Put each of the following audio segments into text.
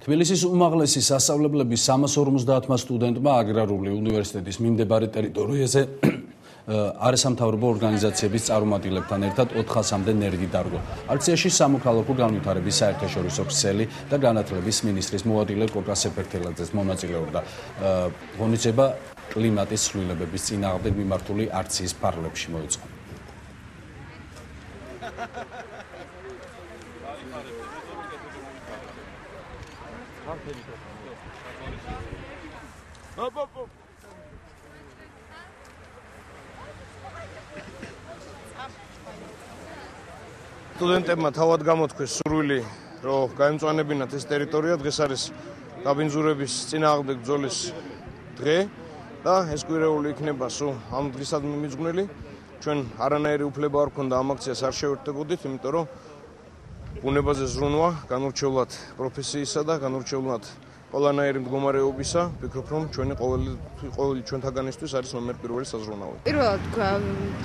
თბილისის უმაღლესი სასწავლებლების 350-მა სტუდენტმა აგრარული უნივერსიტეტის მიმდებარე ტერიტორიაზე არასამთავრობო ორგანიზაციების წარმომადგენლებთან ერთად 400-მდე ნერგი დარგო. აქციაში სამოქალაქო განვითარების საერთაშორისო ქსელი და განათლების მინისტრის მოადგილე კოკა სეფერთელაძეს მონაწილეობდა. ღონისძიება კლიმატის ცვლილებების წინააღმდეგ მიმართული აქციის ფარგლებში მოეწყო. სტუდენტებმა თავად გამოთქვეს სურვილი, რომ გაემწვანებინათ ეს ტერიტორია. დღეს არის დაბინძურების წინააღმდეგ ბრძოლის დღე და ეს კვირეული იქნება სულ ამ დღისადმი მიძღვნილი. ჩვენ არანაირი უფლება არ გქონდა ამ აქციას არ შევერთდებოდით, იმიტომ რომ ბუნებაზე ზრუნვა, განურჩევლად პროფესიისა და განურჩევლად ყველანაირი მდგომარეობისა, ვფიქრობ, რომ ჩვენი ყოველი ჩვენთაგანისთვის არის ნომერ პირველი საზრუნავი. პირველად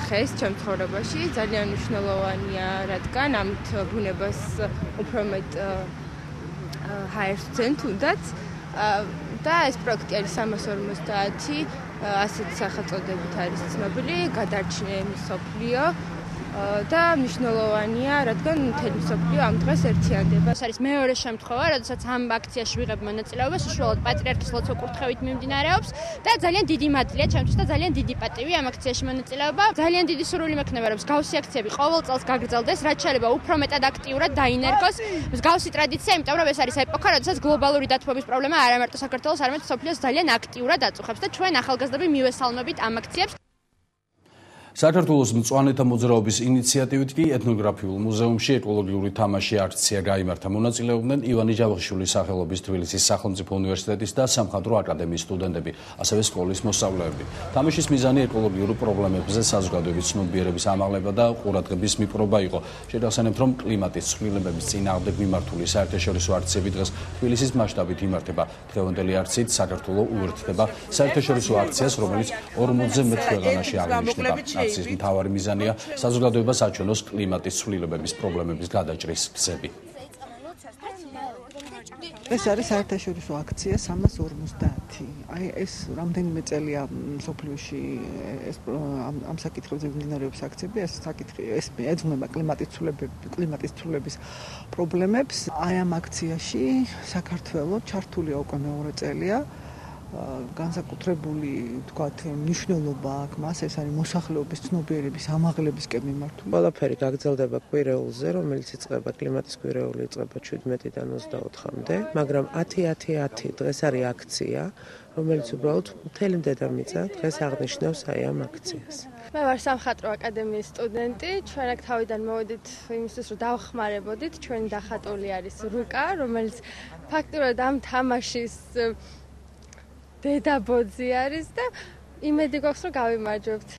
დღეს ჩემ ცხოვრებაში ძალიან მნიშვნელოვანია, რადგან ამით ბუნებას უფრო მეტ ჰაერს ვცენ თუნდაც და ეს პროექტი არის 350 ასეთი სახელწოდებით არის ცნობილი, გადარჩენილი მსოფლიო და მნიშვნელოვანია, რადგან მთელი მსოფლიო ამ დღეს ერთიანდება. ეს არის მეორე შემთხვევა, როდესაც ამ აქციაში ვიღებ მონაწილეობას, უშუალოდ პატრიარქის ლოცვა კურთხევით მიმდინარეობს და ძალიან დიდი მადლია ჩემთვის და ძალიან დიდი პატივი ამ აქციაში მონაწილეობა. ძალიან დიდი სურვილი მექნება, რომ მსგავსი აქციები ყოველ წელს გაგრძელდეს, რაც შეიძლება უფრო მეტად აქტიურად დაინერგოს მსგავსი ტრადიცია, იმიტომ რომ ეს არის ეპოქა, როდესაც გლობალური დათბობის პრობლემა არა მარტო საქართველოს, არამედ მსოფლიოს ძალიან აქტიურად აწუხებს და ჩვენ ახალგაზრდები მივესალმებით ამ აქციებს. საქართველოს მწვანეთა მოძრაობის ინიციატივით კი ეთნოგრაფიულ მუზეუმში ეკოლოგიური თამაში აქცია გაიმართა. მონაწილეობდნენ ივანე ჯავახიშვილის სახელობის თბილისის სახელმწიფო უნივერსიტეტის და სამხატვრო აკადემიის სტუდენტები, ასევე სკოლის მოსწავლეები. თამაშის მიზანი ეკოლოგიური პრობლემებზე საზოგადოების ცნობიერების ამაღლება და ყურადღების მიპყრობა იყო. შეგახსენებთ, რომ კლიმატის ცვლილებების წინააღმდეგ მიმართული საერთაშორისო აქციები დღეს თბილისის მასშტაბით იმართება. დღევანდელი აქციით საქართველოს უერთდება საერთაშორისო აქციას, რომელიც 40-ზე მეტ ქვეყანაში აღინიშნება. აქციის მთავარი მიზანია საზოგადოებას აჩვენოს კლიმატის ცვლილებების პრობლემების გადაჭრის გზები. ეს არის საერთაშორისო აქცია 350. აი ეს რამდენიმე წელია მსოფლიოში ეს ამ საკითხებზე მიმდინარეობს აქციები, ეს საკითხი ეს ეძღვნება კლიმატის ცვლილების პრობლემებს. აი ამ აქციაში საქართველოს ჩართულია უკვე მეორე წელია. განსაკუთრებული თქვათ მნიშვნელობა აქვს მას, ეს არის მოსახლეობის ცნობიერების ამაღლებისკენ მიმართული. ყველაფერი გაგრძელდება კვირეულზე, რომელიც იწყება კლიმატის კვირეული იწყება 17-დან 24-მდე, მაგრამ 10-10-10 დღეს არის აქცია, რომელიც უბრალოდ მთელი დედამიწა დღეს აღნიშნავს აი ამ აქციას. მე ვარ სამხატვრო აკადემიის სტუდენტი, ჩვენ აქ თავიდან მოვედით იმისთვის, რომ დავხმარებოდით, ჩვენი დახატული არის რუკა, რომელიც ფაქტურად ამ თამაშის დედაბოძი არის და იმედი გვაქვს, რომ გავიმარჯვებთ.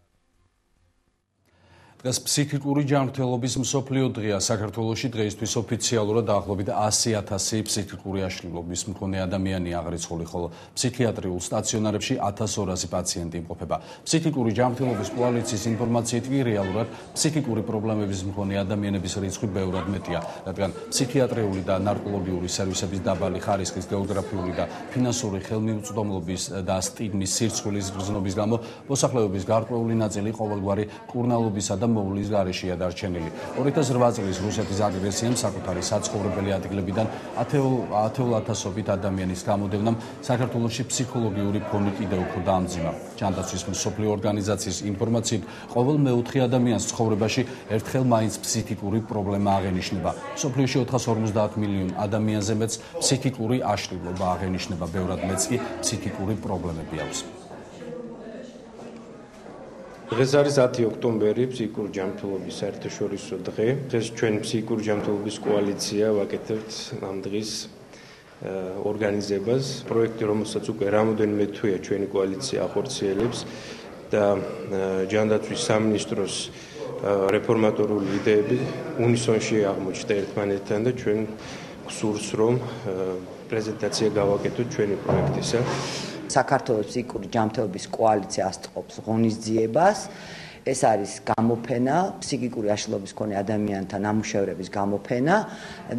დღეს ფსიქიკური ჯანმრთელობის მსოფლიო დღეა. საქართველოში დღეისთვის ოფიციალურად დაახლოებით 100,000 ფსიქიკური აშლილობის მქონე ადამიანი აღრიცხული, ხოლო ფსიქიატრიულ სტაციონარებში 1200 პაციენტი იმყოფება. ფსიქიკური ჯანმრთელობის კოალიციის ინფორმაციით კი რეალურად ფსიქიკური პრობლემების მქონე ადამიანების რიცხვი ბევრად მეტია, რადგან ფსიქიატრიული და ნარკოლოგიური სერვისების დაბალი ხარისხის, გეოგრაფიული და ფინანსური ხელმიუწვდომლობის და სტიგმის სირცხვილის გრძნობის გამო მოსახლეობის გარკვეული ნაწილი ყოველგვარი კურნალობისა და მოვლის გარეშეა დარჩენილი. 2008 წლის რუსეთის აგრესიამ საკუთარი საცხოვრებელი ადგილებიდან 10,000-ობით ადამიანის გამოდევნამ საქართველოში ფსიქოლოგიური ფონი კიდევ უფრო დაამძიმა. ჯანდაცვის მსოფლიო ორგანიზაციის ინფორმაციით, ყოველ მეოთხე ადამიანს ცხოვრებაში ერთხელ მაინც ფსიქიკური პრობლემა აღენიშნება. მსოფლიოში 450 მილიონ ადამიანზე მეც ფსიქიკური აშლილობა აღენიშნება, ბევრად მეც კი ფსიქიკური პრობლემები აქვს. დღეს არის 10 ოქტომბერი, ფსიქიკური ჯანმრთელობის საერთაშორისო დღე. დღეს ჩვენ ფსიქიკური ჯანმრთელობის კოალიცია ვაკეთებთ ამ დღის ორგანიზებას. პროექტი, რომელსაც უკვე რამოდენიმე თვეა ჩვენი კოალიცია ახორციელებს და ჯანდაცვის სამინისტროს რეფორმატორული იდეები უნისონში აღმოჩნდა ერთმანეთთან და ჩვენ გსურს, რომ პრეზენტაცია გავაკეთოთ ჩვენი პროექტისა. საქართველოს ფსიქიკური ჯანმრთელობის კოალიცია ასწავლობს ღონისძიებას. ეს არის გამოფენა, ფსიქიკური აშლილობის მქონე ადამიანთა ნამუშევრების გამოფენა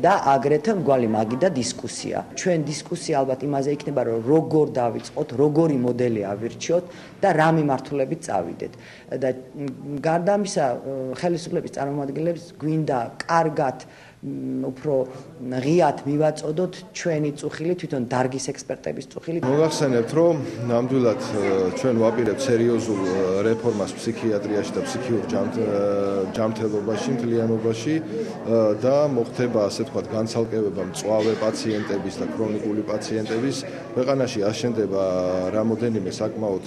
და აგრეთვე მრგვალი მაგი და დისკუსია. ჩვენ დისკუსია ალბათ იმაზე იქნება, რომ როგორ დავიწყოთ, როგორი მოდელი ავირჩიოთ და რა მიმართულებით წავიდეთ. და გარდა ამისა, ხელისუფლების წარმომადგენლებს გვინდა კარგად უფრო ღიად მივაწოდოთ ჩვენი წუხილი, თვითონ დარგის ექსპერტების წუხილი. მოგახსენებთ, რომ ნამდვილად ჩვენ ვაპირებთ სერიოზულ რეფორმას ფსიქიატრიაში და ფსიქიურ ჯანმრთელობაში, მთლიანობაში და მოხდება, ასე ვთქვათ, განცალკევება მწვავე პაციენტების და ქრონიკული პაციენტების. ქვეყანაში აშენდება რამოდენიმე საკმაოდ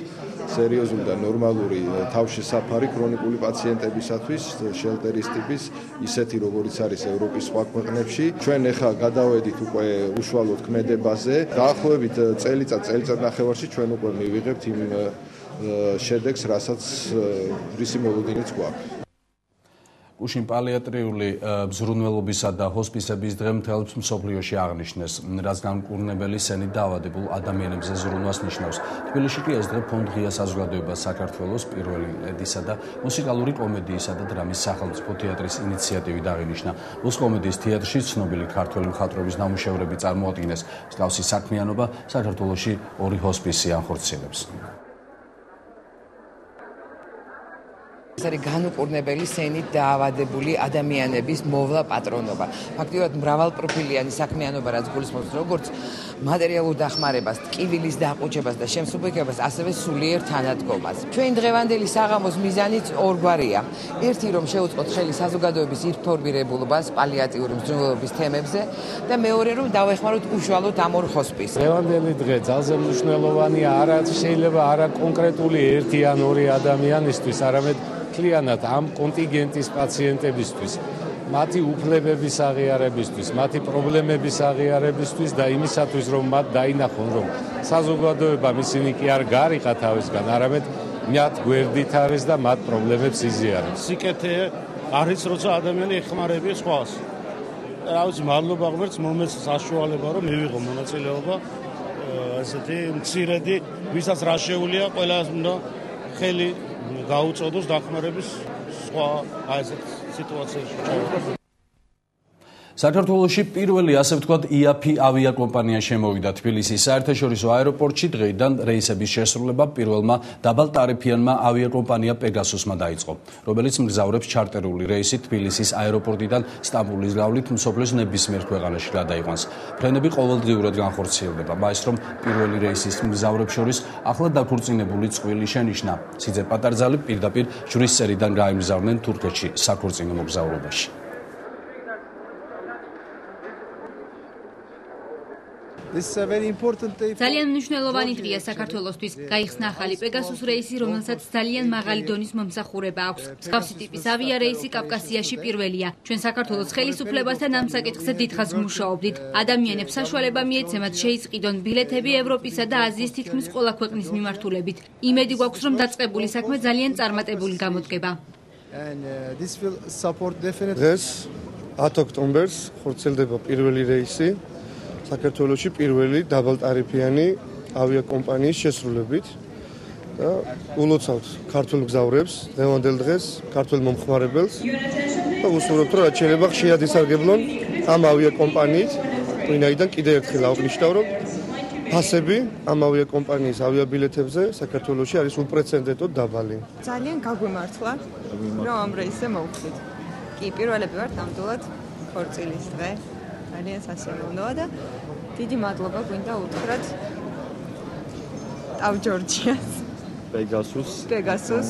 სერიოზული და ნორმალური თავშესაფარი ქრონიკული პაციენტებისათვის, შელტერის ტიპის, ისეთი როგორიც არის ევროპის სხვა ქვეყნებში. ჩვენ ახლა გადავედით უკვე უშუალოდ ქმედებაზე. დაახლოებით წელიწად-ნახევარში ჩვენ უკვე მივიღებთ იმ შედეგს, რისი მოლოდინიც გვაქვს. გუშინ პალიატრიული მზრუნველობისა და ჰოსპისების დღე მთელს მსოფლიოში აღნიშნეს, რაც განკურნებელი სენით დაავადებულ ადამიანებზე ზრუნვას ნიშნავს. თბილისში კი ეს დღე ფონდ ღია საზოგადოებას საქართველოს პირველი ლედისა და მუსიკალური კომედიისა და დრამის სახელმწიფო თეატრის ინიციატივით აღინიშნა. ბოს კომედიის თეატრში ცნობილი ქართველი მხატვრების ნამუშევრები წარმოადგენს. მსგავსი საქმიანობა საქართველოში 2 ჰოსპისი ანხორციელებს. ეს არის განუკურნებელი სენით დაავადებული ადამიანების მოვლა პატრონობა. ფაქტობრივად მრავალპროფილიანი საქმიანობა, რაც გულისხმობს როგორც მატერიალურ დახმარებას, ტკივილის დაყუჩებას და შემსუბუქებას, ასევე სულიერ თანადგომას. ჩვენი დღევანდელი საღამოს მიზანიც ორგვარია. ერთი, რომ შევუწყოთ ხელი საზოგადოების ინფორმირებულობას პალიატიური მზრუნველობის თემებზე და მეორე, რომ დავეხმაროთ უშუალოდ ამ 2 ჰოსპისს. დღევანდელი დღე ძალზე მნიშვნელოვანია, არა შეიძლება არა კონკრეტული ერთი ან 2 ადამიანისთვის, არამედ მთლიანად ამ კონტინგენტის პაციენტებისთვის, მათი უფლებების აღიარებისთვის, მათი პრობლემების აღიარებისთვის და იმისათვის, რომ მათ დაინახონ, რომ საზოგადოებამ ისინი კი არ გარიყა თავისგან, არამედ მათ გვერდით არის და მათ პრობლემებს იზიარებს. სიკეთე არის, როცა ადამიანი ეხმარება სხვას. რა ვიცი, მადლობა ღმერთს მომეც საშუალება, რომ მივიღო მონაწილეობა ესეთი მცირედი, ვისაც რა შეუულია, ყველას უნდა ხელი გაუწოდოს დახმარების სხვა ესეთ სიტუაციაში. საქართველოში პირველი, ასე ვთქვათ, IAPI ავიაკომპანია შემოვიდა თბილისის საერთაშორისო აეროპორტში. დღეიდან რეისების შესრულება პირველმა დაბალტარიფიანმა ავიაკომპანია პეგასუსმა დაიწყო, რომელიც მგზავრებს ჩარტერული რეისით თბილისის აეროპორტიდან სტამბოლის გავლით მსოფლიოს ნებისმიერ ქვეყანაში გადაიყვანს. ფრენები ყოველდღიურად განხორციელდება. მაინც რომ პირველი რეისის მგზავრებს შორის ახლა დაქორწინებული წყვილი შენიშნა. სიძე პატარძალი პირდაპირ ჯვრის წერიდან გაემგზავრნენ თურქეთში საქორწინო მოგზაურობაში. ძალიან მნიშვნელოვანი დღეა საქართველოსთვის. გაიხსნა ახალი პეგასუს რეისი, რომელსაც ძალიან მაღალი დონის მომსახურება აქვს. მსგავსი ტიპის ავია რეისი კავკასიაში პირველია. ჩვენ საქართველოს ხელისუფლებასთან ამ საკითხზე დიდხანს ვმუშაობდით. ადამიანებს საშუალება მიეცემათ შეიწყიდონ ბილეთები ევროპისა და აზიის თითქმის ყველა ქვეყნის მიმართულებით. იმედი გვაქვს, რომ დაწყებული საქმე ძალიან წარმატებული გამოდგება. დღეს 10 ოქტომბერს ხორციელდება პირველი რეისი საქართველოში პირველი დაბალტარიფიანი ავიაკომპანიის შესრულებით და ულოცავთ ქართულ მგზავრებს დღევანდელ დღეს, ქართულ მომხმარებელს და უსურვებთ, რომ რაც შეიძლება ხშირად ისარგებლონ ამ ავიაკომპანიით, ვინაიდან კიდევ ერთხელ აღნიშნავ, რომ ფასები ამ ავიაკომპანიის ავიაბილეთებზე საქართველოში არის უპრეცედენტოდ დაბალი. ძალიან გაგვიმართლა, რომ ამ რეისზე მოვხდით. კი, პირველები ვართ ნამდვილად ხორცილის დღე. ძალიან სასიამოვნოა და დიდი მადლობა გვინდა უთხრათ ტავ ჯორჯიას. პეგასუს.